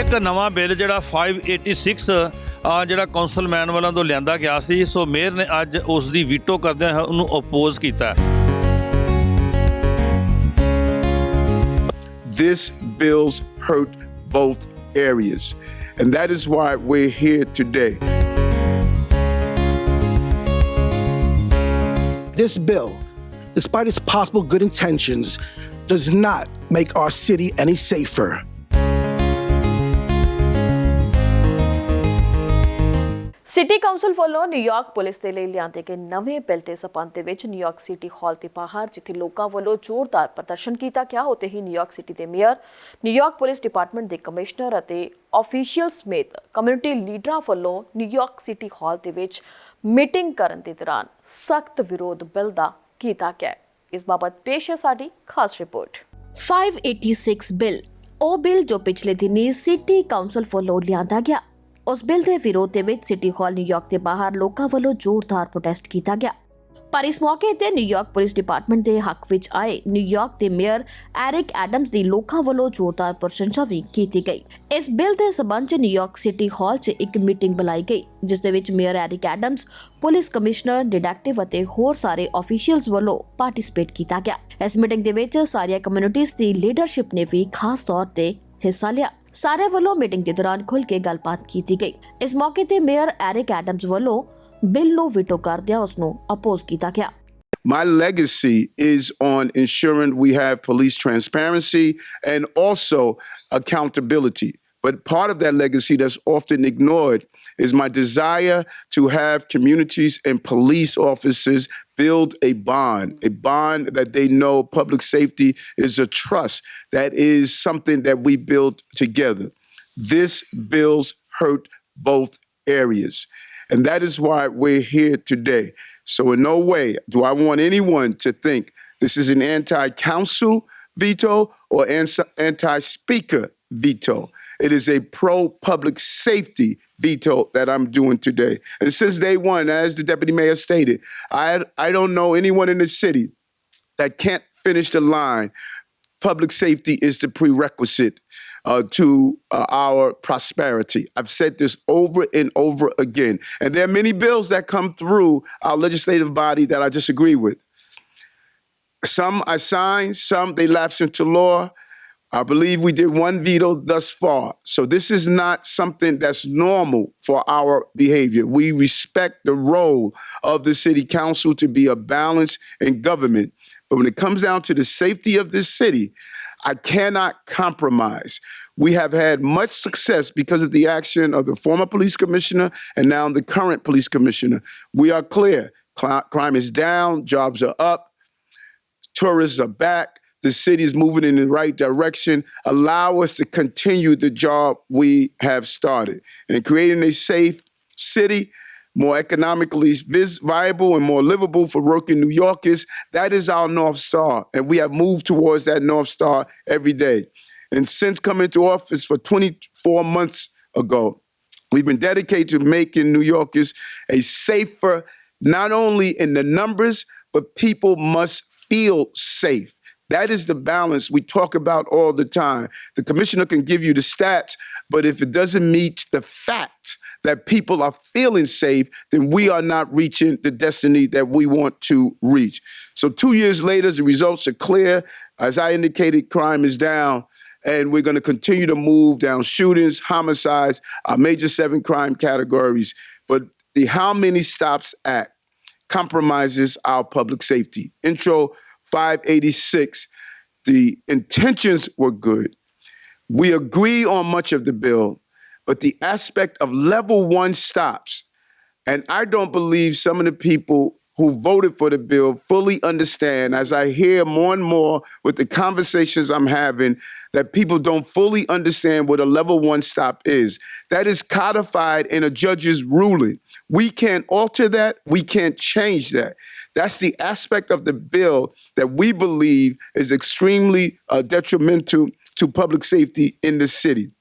ਇੱਕ ਨਵਾਂ ਬਿੱਲ ਜਿਹੜਾ 586 ਜਿਹੜਾ ਕੌਂਸਲਮੈਨ ਵੱਲੋਂ ਤੋਂ ਲਿਆਂਦਾ ਗਿਆ ਸੀ, ਸੋ ਮੇਅਰ ਨੇ ਅੱਜ ਉਸ ਦੀ ਵੀਟੋ ਕਰਦਿਆਂ ਉਹਨੂੰ ਅਪੋਜ਼ ਕੀਤਾ। This bills hurt both areas, and that is why we're here today. This bill, despite its possible good intentions, does not make our city any safer. City council ਵੱਲੋਂ New York police ਦੇ ਲਈ ਲਿਆਂਦੇ ਗਏ ਨਵੇਂ bill ਦੇ ਸਬੰਧ ਦੇ ਵਿੱਚ ਨਿਊਯਾਰਕ ਸਿਟੀ ਹਾਲ ਦੇ ਬਾਹਰ ਜਿੱਥੇ ਲੋਕਾਂ ਵੱਲੋਂ ਜ਼ੋਰਦਾਰ ਪ੍ਰਦਰਸ਼ਨ ਕੀਤਾ ਗਿਆ, ਉੱਥੇ ਹੀ ਨਿਊਯਾਰਕ ਸਿਟੀ ਦੇ ਮੇਅਰ, ਨਿਊਯਾਰਕ ਪੁਲਿਸ ਡਿਪਾਰਟਮੈਂਟ ਦੇ ਕਮਿਸ਼ਨਰ ਅਤੇ ਆਫੀਸ਼ੀਅਲ ਸਮੇਤ ਕਮਿਊਨਿਟੀ ਲੀਡਰਾਂ ਵੱਲੋਂ ਨਿਊਯਾਰਕ ਸਿਟੀ ਹਾਲ ਦੇ ਵਿੱਚ ਮੀਟਿੰਗ ਕਰਨ ਦੇ ਦੌਰਾਨ ਸਖਤ ਵਿਰੋਧ ਬਿੱਲ ਦਾ ਕੀਤਾ ਗਿਆ। ਇਸ ਬਾਬਤ ਪੇਸ਼ ਹੈ ਸਾਡੀ ਖਾਸ ਰਿਪੋਰਟ। 586 ਬਿੱਲ ਉਹ ਬਿੱਲ ਜੋ ਪਿਛਲੇ ਦਿਨੀ ਸਿਟੀ ਕਾਉਂਸਲ ਵੱਲੋਂ ਲਿਆਂਦਾ ਗਿਆ। ਉਸ ਬਿੱਲ ਦੇ ਵਿਰੋਧ ਦੇ ਵਿੱਚ ਸਿਟੀ ਹਾਲ ਨਿਊਯਾਰਕ ਦੇ ਬਾਹਰ ਲੋਕਾਂ ਵੱਲੋਂ ਜ਼ੋਰਦਾਰ ਪ੍ਰੋਟੈਸਟ ਕੀਤਾ ਗਿਆ। ਪਰ ਇਸ ਮੌਕੇ ਤੇ ਨਿਊਯਾਰਕ ਪੁਲਿਸ ਡਿਪਾਰਟਮੈਂਟ ਦੇ ਹੱਕ ਵਿੱਚ ਆਏ ਨਿਊਯਾਰਕ ਦੇ ਮੇਅਰ ਐਰਿਕ ਐਡਮਸ ਦੀ ਲੋਕਾਂ ਵੱਲੋਂ ਜ਼ੋਰਦਾਰ ਪ੍ਰਸ਼ੰਸਾ ਵੀ ਕੀਤੀ ਗਈ। ਇਸ ਬਿੱਲ ਦੇ ਸਬੰਧ 'ਚ ਨਿਊਯਾਰਕ ਸਿਟੀ ਹਾਲ 'ਚ ਇੱਕ ਮੀਟਿੰਗ ਬੁਲਾਈ ਗਈ, ਜਿਸ ਦੇ ਵਿੱਚ mayor Eric Adams, police commissioner, detective ਅਤੇ ਹੋਰ ਸਾਰੇ ਆਫੀਸ਼ੀਅਲਸ ਵੱਲੋਂ ਪਾਰਟਿਸਿਪੇਟ ਕੀਤਾ ਗਿਆ। ਇਸ ਮੀਟਿੰਗ ਦੇ ਵਿੱਚ ਸਾਰੀਆਂ ਕਮਿਊਨਿਟੀਜ਼ ਦੀ ਲੀਡਰਸ਼ਿਪ ਨੇ ਵੀ ਖਾਸ ਤੌਰ ਤੇ ਹਿੱਸਾ ਲਿਆ। ਸਾਰੇ ਵੱਲੋਂ ਮੀਟਿੰਗ ਦੇ ਦੌਰਾਨ ਖੁੱਲ੍ਹ ਕੇ ਗੱਲਬਾਤ ਕੀਤੀ ਗਈ। ਇਸ ਮੌਕੇ ਤੇ ਮੇਅਰ ਐਰਿਕ ਐਡਮਸ ਵੱਲੋਂ ਬਿੱਲ ਨੂੰ ਵੀਟੋ ਕਰਦਿਆਂ ਉਸ ਨੂੰ ਅਪੋਜ਼ ਕੀਤਾ ਗਿਆ। My legacy is on ensuring we have police transparency and also accountability. But part of that legacy that's often ignored is my desire to have communities and police officers build a bond that they know public safety is a trust. That is something that we build together. This bills hurt both areas. And that is why we're here today. So in no way do I want anyone to think this is an anti-council veto or anti-speaker veto. It is a pro-public safety veto that I'm doing today. And since day one, as the deputy mayor stated, I don't know anyone in the city that can't finish the line. Public safety is the prerequisite to our prosperity. I've said this over and over again. And there are many bills that come through our legislative body that I disagree with. Some I signed, some they lapse into law. I believe we did one veto thus far. So this is not something that's normal for our behavior. We respect the role of the city council to be a balance in government. But when it comes down to the safety of this city, I cannot compromise. We have had much success because of the action of the former police commissioner and now the current police commissioner. We are clear. Crime is down, jobs are up, tourists are back. The city is moving in the right direction. Allow us to continue the job we have started. And creating a safe city, more economically viable and more livable for working New Yorkers, that is our North Star. And we have moved towards that North Star every day. And since coming to office for 24 months ago, we've been dedicated to making New Yorkers a safer, not only in the numbers, but people must feel safe. That is the balance we talk about all the time. The commissioner can give you the stats, but if it doesn't meet the fact that people are feeling safe, then we are not reaching the destiny that we want to reach. So 2 years later, the results are clear. As I indicated, crime is down, and we're going to continue to move down shootings, homicides, our major 7 crime categories. But the How Many Stops Act compromises our public safety. Intro 586, the intentions were good. We agree on much of the bill, but the aspect of level 1 stops. And I don't believe some of the people who voted for the bill fully understand, as I hear more and more with the conversations I'm having, that people don't fully understand what a level 1 stop is. That is codified in a judge's ruling. We can't alter that. We can't change that. That's the aspect of the bill that we believe is extremely detrimental to public safety in the city.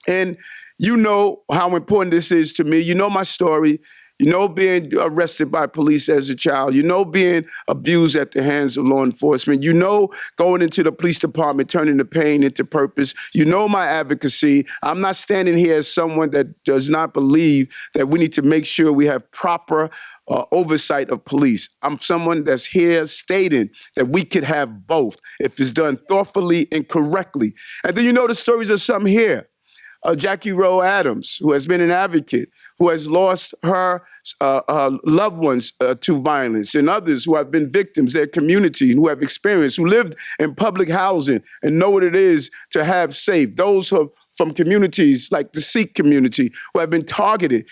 And you know how important this is to me. You know my story. You know being arrested by police as a child. You know being abused at the hands of law enforcement. You know going into the police department, turning the pain into purpose. You know my advocacy. I'm not standing here as someone that does not believe that we need to make sure we have proper oversight of police. I'm someone that's here stating that we could have both if it's done thoughtfully and correctly. And then you know the stories of some here. Jackie Rowe Adams, who has been an advocate, who has lost her loved ones to violence, and others who have been victims, their community, who have experienced, who lived in public housing and know what it is to have safe. Those who have from communities like the Sikh community who have been targeted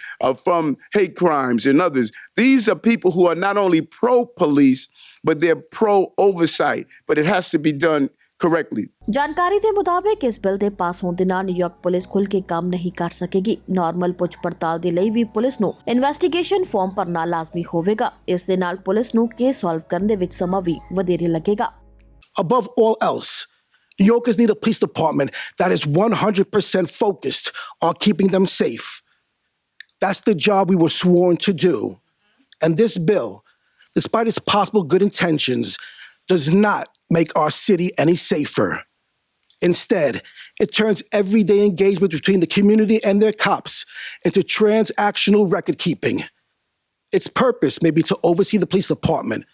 from hate crimes and others. These are people who are not only pro-police, but they're pro-oversight, but it has to be done correctly. जानकारी ਦੇ ਮੁਤਾਬਕ ਇਸ bill ਦੇ ਪਾਸ ਹੋਣ ਦੇ ਨਾਲ New York police ਖੁੱਲ੍ਹ ਕੇ ਕੰਮ ਨਹੀਂ ਕਰ ਸਕੇਗੀ। ਨਾਰਮਲ ਪੁੱਛ ਪੜਤਾਲ ਦੇ ਲਈ ਵੀ ਪੁਲਿਸ ਨੂੰ ਇਨਵੈਸਟੀਗੇਸ਼ਨ ਫਾਰਮ ਭਰਨਾ ਲਾਜ਼ਮੀ ਹੋਵੇਗਾ। ਇਸ ਦੇ ਨਾਲ ਪੁਲਿਸ ਨੂੰ ਕੇਸ ਸੋਲਵ ਕਰਨ ਦੇ ਵਿੱਚ ਸਮਾਂ ਵੀ ਵਧੇਰੇ ਲੱਗੇਗਾ। Above all else, New Yorkers need a police department that is 100% focused on keeping them safe. That's the job we were sworn to do. And this bill, despite its possible good intentions, does not make our city any safer. Instead, it turns everyday engagement between the community and their cops into transactional record keeping. Its purpose may be to oversee the police department,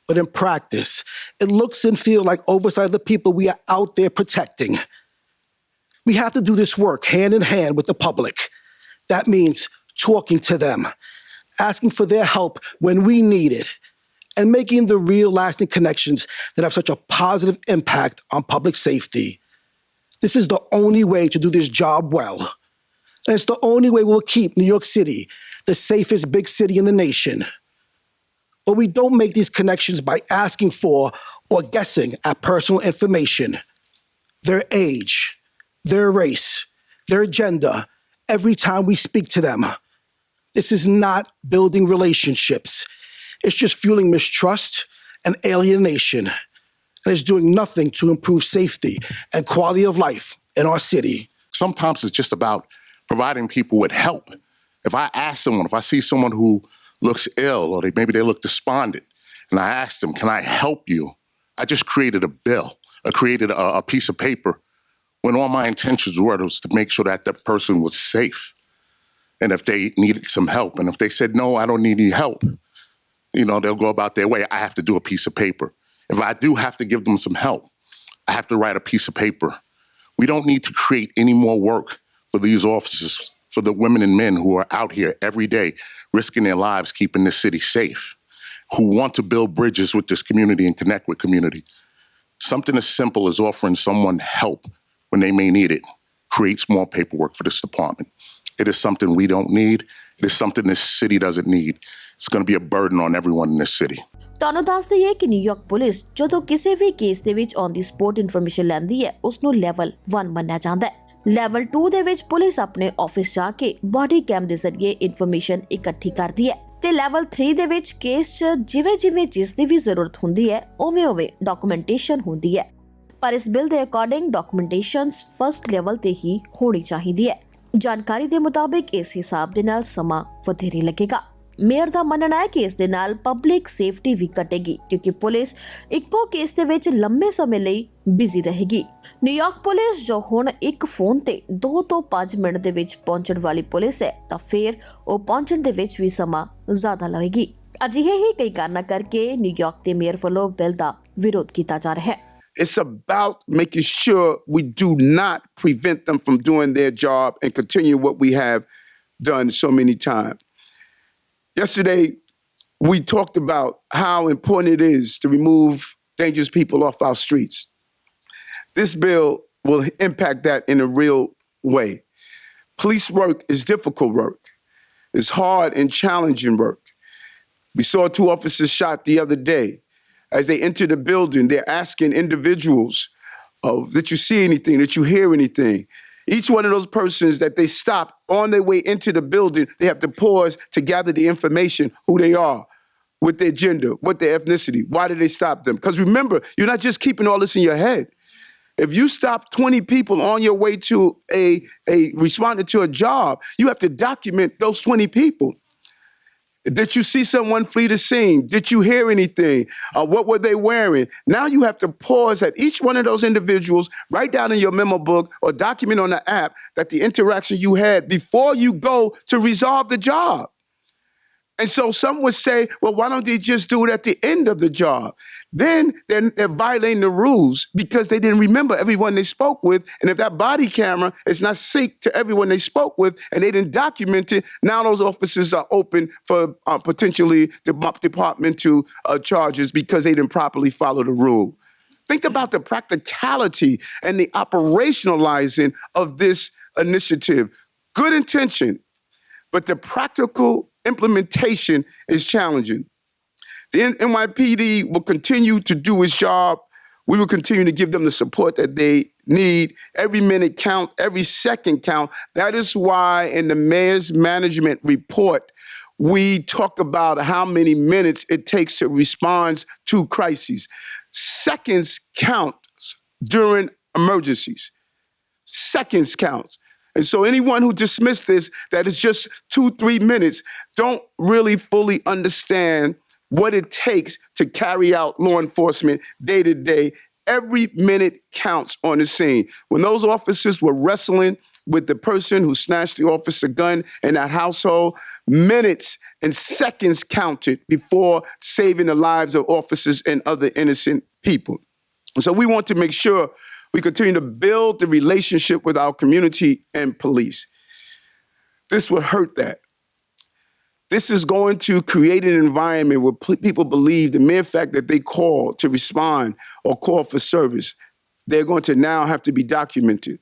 but in practice, it looks and feels like oversight of the people we are out there protecting. We have to do this work hand in hand with the public. That means talking to them, asking for their help when we need it, and making the real lasting connections that have such a positive impact on public safety. This is the only way to do this job well. And it's the only way we'll keep New York City the safest big city in the nation. But we don't make these connections by asking for or guessing at personal information. Their age, their race, their gender, every time we speak to them. This is not building relationships. It's just fueling mistrust and alienation. And it's doing nothing to improve safety and quality of life in our city. Sometimes it's just about providing people with help. If I ask someone, if I see someone who looks ill or maybe they look despondent, and I ask them, can I help you? I just created a bill, created a piece of paper when all my intentions was to make sure that that person was safe. And if they needed some help, and if they said, no, I don't need any help, they'll go about their way. I have to do a piece of paper. If I do have to give them some help, I have to write a piece of paper. We don't need to create any more work for these officers, for the women and men who are out here every day risking their lives, keeping this city safe, who want to build bridges with this community and connect with community. Something as simple as offering someone help when they may need it creates more paperwork for this department. It is something we don't need. It is something this city doesn't need. It's going to be a burden on everyone in this city. ਤੁਹਾਨੂੰ ਦੱਸ ਦਈਏ ਕਿ New York police ਜਦੋਂ ਕਿਸੇ ਵੀ case ਦੇ ਵਿੱਚ on the spot information ਲੈਂਦੀ ਹੈ ਉਸ ਨੂੰ ਲੈਵਲ 1 ਮੰਨਿਆ ਜਾਂਦਾ ਹੈ। ਲੈਵਲ 2 ਦੇ ਵਿੱਚ ਪੁਲਿਸ ਆਪਣੇ ਆਫਿਸ ਜਾ ਕੇ ਬਾਡੀ ਕੈਮ ਦੇ ਜ਼ਰੀਏ ਇਨਫੋਰਮੇਸ਼ਨ ਇਕੱਠੀ ਕਰਦੀ ਹੈ ਤੇ ਲੈਵਲ 3 ਦੇ ਵਿੱਚ ਕੇਸ 'ਚ ਜਿਵੇਂ ਜਿਸ ਦੀ ਵੀ ਜ਼ਰੂਰਤ ਹੁੰਦੀ ਹੈ ਉਵੇਂ ਡਾਕੂਮੈਂਟੇਸ਼ਨ ਹੁੰਦੀ ਹੈ। ਪਰ ਇਸ ਬਿੱਲ ਦੇ ਅਕੋਰਡਿੰਗ ਡਾਕੂਮੈਂਟੇਸ਼ਨਸ ਫਸਟ ਲੈਵਲ ਤੇ ਹੀ ਹੋਣੀ ਚਾਹੀਦੀ ਹੈ। ਜਾਣਕਾਰੀ ਦੇ ਮੁਤਾਬਿਕ ਇਸ ਹਿਸਾਬ ਦੇ ਨਾਲ ਸਮਾਂ ਵਧੇਰੇ ਲੱਗੇਗਾ। ਮੇਅਰ ਦਾ ਮੰਨਣਾ ਹੈ ਕਿ ਇਸ ਦੇ ਨਾਲ ਪਬਲਿਕ ਸੇਫਟੀ ਵੀ ਘਟੇਗੀ ਕਿਉਂਕਿ ਪੁਲਿਸ ਇੱਕੋ ਕੇਸ ਦੇ ਵਿੱਚ ਲੰਬੇ ਸਮੇਂ ਲਈ ਬਿਜ਼ੀ ਰਹੇਗੀ। ਨਿਊਯਾਰਕ ਪੁਲਿਸ ਜੋ ਹੁਣ ਇੱਕ ਫੋਨ ਤੇ 2 ਤੋਂ 5 ਮਿੰਟ ਦੇ ਵਿੱਚ ਪਹੁੰਚਣ ਵਾਲੀ ਪੁਲਿਸ ਹੈ ਤਾਂ ਫਿਰ ਉਹ ਪਹੁੰਚਣ ਦੇ ਵਿੱਚ ਵੀ ਸਮਾਂ ਜ਼ਿਆਦਾ ਲਵੇਗੀ। ਅਜਿਹੇ ਹੀ ਕਈ ਕਾਰਨਾਂ ਕਰਕੇ ਨਿਊਯਾਰਕ ਦੇ ਮੇਅਰ ਵੱਲੋਂ ਬਿੱਲ ਦਾ ਵਿਰੋਧ ਕੀਤਾ ਜਾ ਰਿਹਾ ਹੈ। It's about making sure we do not prevent them from doing their job and continue what we have done so many times. Yesterday, we talked about how important it is to remove dangerous people off our streets. This bill will impact that in a real way. Police work is difficult work. It's hard and challenging work. We saw 2 officers shot the other day. As they enter the building, they're asking individuals, did you see anything? Did you hear anything? Each one of those persons that they stop on their way into the building, they have to pause to gather the information, who they are, with their gender, what their ethnicity. Why did they stop them? Because remember, you're not just keeping all this in your head. If you stop 20 people on your way to responding to a job, you have to document those 20 people. Did you see someone flee the scene? Did you hear anything? What were they wearing? Now you have to pause at each one of those individuals, write down in your memo book or document on the app that the interaction you had before you go to resolve the job. And so some would say, well, why don't they just do it at the end of the job? Then they're violating the rules because they didn't remember everyone they spoke with. And if that body camera is not synced to everyone they spoke with and they didn't document it, now those officers are open for potentially departmental charges because they didn't properly follow the rule. Think about the practicality and the operationalizing of this initiative. Good intention, but the practical implementation is challenging. The NYPD will continue to do its job. We will continue to give them the support that they need. Every minute count, every second count. That is why in the mayor's management report, we talk about how many minutes it takes to respond to crises. Seconds count during emergencies. Seconds counts. And so anyone who dismissed this, that is just 2-3 minutes, don't really fully understand what it takes to carry out law enforcement day to day. Every minute counts on the scene. When those officers were wrestling with the person who snatched the officer gun in that household, minutes and seconds counted before saving the lives of officers and other innocent people. And so we want to make sure we continue to build the relationship with our community and police. This will hurt that. This is going to create an environment where people believe the mere fact that they call to respond or call for service, they're going to now have to be documented.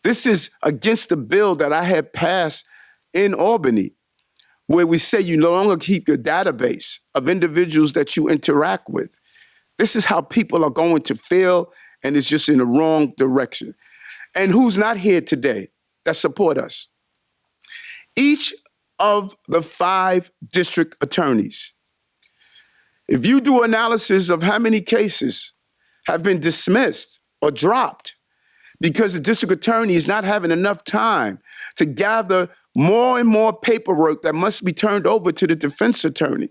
This is against the bill that I had passed in Albany, where we say you no longer keep your database of individuals that you interact with. This is how people are going to feel, and it's just in the wrong direction. And who's not here today that support us? Each of the 5 district attorneys, if you do analysis of how many cases have been dismissed or dropped because the district attorney is not having enough time to gather more and more paperwork that must be turned over to the defense attorney.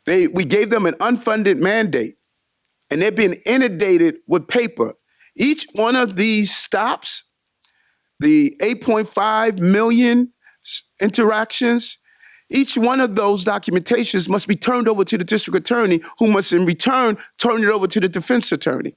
We gave them an unfunded mandate, and they're being inundated with paper. Each one of these stops, the 8.5 million interactions, each one of those documentations must be turned over to the district attorney, who must in return turn it over to the defense attorney.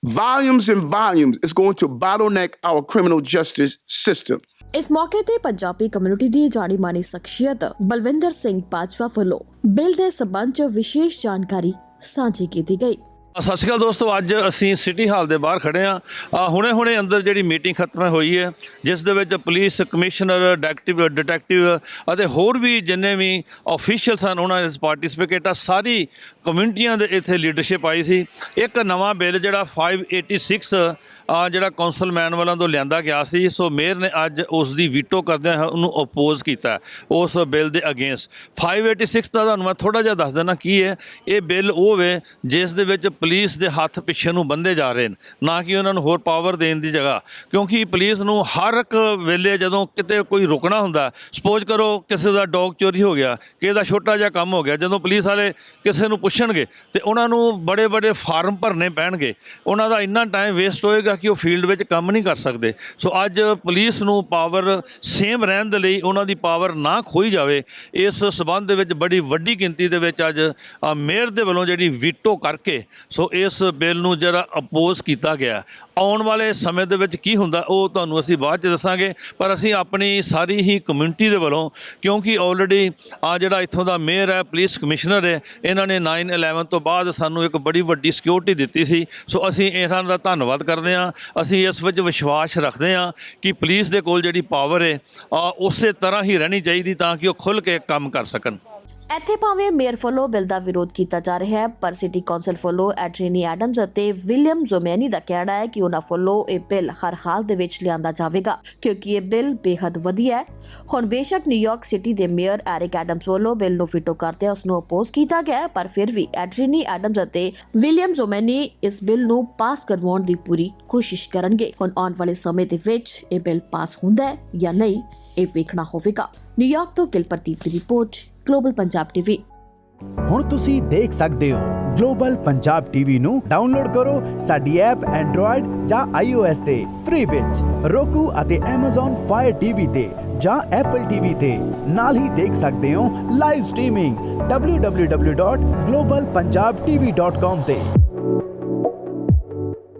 Volumes and volumes is going to bottleneck our criminal justice system. ਇਸ ਮੌਕੇ ਤੇ Punjabi community ਦੀ ਜਾਣੀ ਮਾਨੀ ਸ਼ਖਸੀਅਤ ਬਲਵਿੰਦਰ ਸਿੰਘ ਬਾਜਵਾ ਵੱਲੋਂ bill ਦੇ ਸਬੰਧ 'ਚ ਵਿਸ਼ੇਸ਼ ਜਾਣਕਾਰੀ ਸਾਂਝੀ ਕੀਤੀ ਗਈ। ਸਤਿ ਸ਼੍ਰੀ ਅਕਾਲ ਦੋਸਤੋ, ਅੱਜ ਅਸੀਂ ਸਿਟੀ ਹਾਲ ਦੇ ਬਾਹਰ ਖੜ੍ਹੇ ਹਾਂ। ਹੁਣੇ ਅੰਦਰ ਜਿਹੜੀ ਮੀਟਿੰਗ ਖਤਮ ਹੋਈ ਹੈ, ਜਿਸ ਦੇ ਵਿੱਚ ਪੁਲਿਸ ਕਮਿਸ਼ਨਰ, ਡਿਟੈਕਟਿਵ ਅਤੇ ਹੋਰ ਵੀ ਜਿੰਨੇ ਵੀ ਆਫੀਸ਼ੀਅਲ ਸਨ ਉਹਨਾਂ ਨੇ ਪਾਰਟਿਸਿਪੇਟ ਕੀਤਾ। ਸਾਰੀ ਕਮਿਊਨਿਟੀਆਂ ਦੇ ਇੱਥੇ ਲੀਡਰਸ਼ਿਪ ਆਈ ਸੀ। ਇੱਕ ਨਵਾਂ ਬਿੱਲ ਜਿਹੜਾ 586 ਜਿਹੜਾ ਕੌਂਸਲਮੈਨ ਵੱਲੋਂ ਤੋਂ ਲਿਆਂਦਾ ਗਿਆ ਸੀ, ਸੋ ਮੇਅਰ ਨੇ ਅੱਜ ਉਸ ਦੀ ਵੀਟੋ ਕਰਦਿਆਂ ਉਹਨੂੰ ਅਪੋਜ਼ ਕੀਤਾ ਉਸ ਬਿੱਲ ਦੇ ਅਗੇਂਸਟ। 586 ਦਾ ਤੁਹਾਨੂੰ ਮੈਂ ਥੋੜ੍ਹਾ ਜਿਹਾ ਦੱਸ ਦਿੰਦਾ ਕੀ ਹੈ। ਇਹ ਬਿੱਲ ਉਹ ਵੇ ਜਿਸ ਦੇ ਵਿੱਚ ਪੁਲਿਸ ਦੇ ਹੱਥ ਪਿੱਛੇ ਨੂੰ ਬੰਨ੍ਹੇ ਜਾ ਰਹੇ ਨੇ, ਨਾ ਕਿ ਉਹਨਾਂ ਨੂੰ ਹੋਰ ਪਾਵਰ ਦੇਣ ਦੀ ਜਗ੍ਹਾ। ਕਿਉਂਕਿ ਪੁਲਿਸ ਨੂੰ ਹਰ ਇੱਕ ਵੇਲੇ ਜਦੋਂ ਕਿਤੇ ਕੋਈ ਰੁਕਣਾ ਹੁੰਦਾ, ਸਪੋਜ਼ ਕਰੋ ਕਿਸੇ ਦਾ ਡੌਗ ਚੋਰੀ ਹੋ ਗਿਆ, ਕਿਸੇ ਦਾ ਛੋਟਾ ਜਿਹਾ ਕੰਮ ਹੋ ਗਿਆ, ਜਦੋਂ ਪੁਲਿਸ ਵਾਲੇ ਕਿਸੇ ਨੂੰ ਪੁੱਛਣਗੇ ਤੇ ਉਹਨਾਂ ਨੂੰ ਬੜੇ ਫਾਰਮ ਭਰਨੇ ਪੈਣਗੇ, ਉਹਨਾਂ ਦਾ ਇੰਨਾ ਟਾਈਮ ਵੇਸਟ ਹੋਏਗਾ ਕਿ ਉਹ ਫੀਲਡ ਵਿੱਚ ਕੰਮ ਨਹੀਂ ਕਰ ਸਕਦੇ। ਸੋ ਅੱਜ ਪੁਲਿਸ ਨੂੰ ਪਾਵਰ ਸੇਮ ਰਹਿਣ ਦੇ ਲਈ ਉਹਨਾਂ ਦੀ ਪਾਵਰ ਨਾ ਖੋਈ ਜਾਵੇ, ਇਸ ਸਬੰਧ ਦੇ ਵਿੱਚ ਬੜੀ ਵੱਡੀ ਗਿਣਤੀ ਦੇ ਵਿੱਚ ਅੱਜ ਮੇਅਰ ਦੇ ਵੱਲੋਂ ਜਿਹੜੀ ਵੀਟੋ ਕਰਕੇ ਸੋ ਇਸ ਬਿੱਲ ਨੂੰ ਜਿਹੜਾ ਅਪੋਜ਼ ਕੀਤਾ ਗਿਆ। ਆਉਣ ਵਾਲੇ ਸਮੇਂ ਦੇ ਵਿੱਚ ਕੀ ਹੁੰਦਾ ਉਹ ਤੁਹਾਨੂੰ ਅਸੀਂ ਬਾਅਦ 'ਚ ਦੱਸਾਂਗੇ, ਪਰ ਅਸੀਂ ਆਪਣੀ ਸਾਰੀ ਹੀ ਕਮਿਊਨਿਟੀ ਦੇ ਵੱਲੋਂ, ਕਿਉਂਕਿ ਆਲਰੇਡੀ ਜਿਹੜਾ ਇੱਥੋਂ ਦਾ ਮੇਅਰ ਹੈ, ਪੁਲਿਸ ਕਮਿਸ਼ਨਰ ਹੈ, ਇਹਨਾਂ ਨੇ 9/11 ਤੋਂ ਬਾਅਦ ਸਾਨੂੰ ਇੱਕ ਬੜੀ ਵੱਡੀ ਸਿਕਿਉਰਿਟੀ ਦਿੱਤੀ ਸੀ। ਸੋ ਅਸੀਂ ਇਹਨਾਂ ਦਾ ਧੰਨਵਾਦ ਕਰਦੇ ਹਾਂ। ਅਸੀਂ ਇਸ ਵਿੱਚ ਵਿਸ਼ਵਾਸ ਰੱਖਦੇ ਹਾਂ ਕਿ ਪੁਲਿਸ ਦੇ ਕੋਲ ਜਿਹੜੀ ਪਾਵਰ ਹੈ ਉਸੇ ਤਰ੍ਹਾਂ ਹੀ ਰਹਿਣੀ ਚਾਹੀਦੀ ਤਾਂ ਕਿ ਉਹ ਖੁੱਲ੍ਹ ਕੇ ਕੰਮ ਕਰ ਸਕਣ। ਇੱਥੇ ਭਾਵੇਂ ਮੇਅਰ ਵੱਲੋਂ ਬਿੱਲ ਦਾ ਵਿਰੋਧ ਕੀਤਾ ਜਾ ਰਿਹਾ ਹੈ, ਪਰ ਸਿਟੀ ਕੌਂਸਲ ਵੱਲੋਂ ਐਡਰੀਨੀ ਐਡਮਜ਼ ਅਤੇ ਵਿਲੀਅਮ ਜ਼ੋਮੈਨੀ ਦਾ ਕਹਿਣਾ ਹੈ ਕਿ ਉਹਨਾਂ ਵੱਲੋਂ ਇਹ ਬਿੱਲ ਹਰ ਹਾਲ ਦੇ ਵਿੱਚ ਲਿਆਂਦਾ ਜਾਵੇਗਾ ਕਿਉਂਕਿ ਇਹ ਬਿੱਲ ਬੇहद ਵਧੀਆ ਹੈ। ਹੁਣ ਬੇਸ਼ੱਕ ਨਿਊਯਾਰਕ ਸਿਟੀ ਦੇ ਮੇਅਰ ਐਰਿਕ ਐਡਮਜ਼ ਵੱਲੋਂ ਬਿੱਲ ਨੂੰ ਵੀਟੋ ਕਰਦਿਆਂ ਉਸ ਨੂੰ ਅਪੋਜ਼ ਕੀਤਾ ਗਿਆ ਹੈ, ਪਰ ਫਿਰ ਵੀ ਐਡਰੀਨੀ ਐਡਮਜ਼ ਅਤੇ ਵਿਲੀਅਮ ਜ਼ੋਮੈਨੀ ਇਸ ਬਿੱਲ ਨੂੰ ਪਾਸ ਕਰਵਾਉਣ ਦੀ ਪੂਰੀ ਕੋਸ਼ਿਸ਼ ਕਰਨਗੇ। ਹੁਣ ਆਉਣ ਵਾਲੇ ਸਮੇਂ ਦੇ ਵਿੱਚ ਇਹ ਬਿੱਲ ਪਾਸ ਹੁੰਦਾ ਹੈ ਜਾਂ ਨਹੀਂ, ਇਹ ਵੇਖਣਾ ਹੋਵੇਗਾ। ਨਿਊਯਾਰਕ ਤੋਂ ਗਿਲਪ੍ਰਦੀਪ ਦੀ ਰਿਪੋਰਟ, ਗਲੋਬਲ ਪੰਜਾਬ ਟੀਵੀ। ਹੁਣ ਤੁਸੀਂ ਦੇਖ ਸਕਦੇ ਹੋ ਗਲੋਬਲ ਪੰਜਾਬ ਟੀਵੀ ਨੂੰ ਡਾਊਨਲੋਡ ਕਰੋ ਸਾਡੀ ਐਪ ਐਂਡਰੋਇਡ ਜਾਂ iOS ਤੇ ਫ੍ਰੀ ਵਿੱਚ, roku ਅਤੇ Amazon Fire TV ਤੇ ਜਾਂ Apple TV ਤੇ ਨਾਲ ਹੀ ਦੇਖ ਸਕਦੇ ਹੋ ਲਾਈਵ ਸਟ੍ਰੀਮਿੰਗ www.globalpunjabtv.com ਤੇ।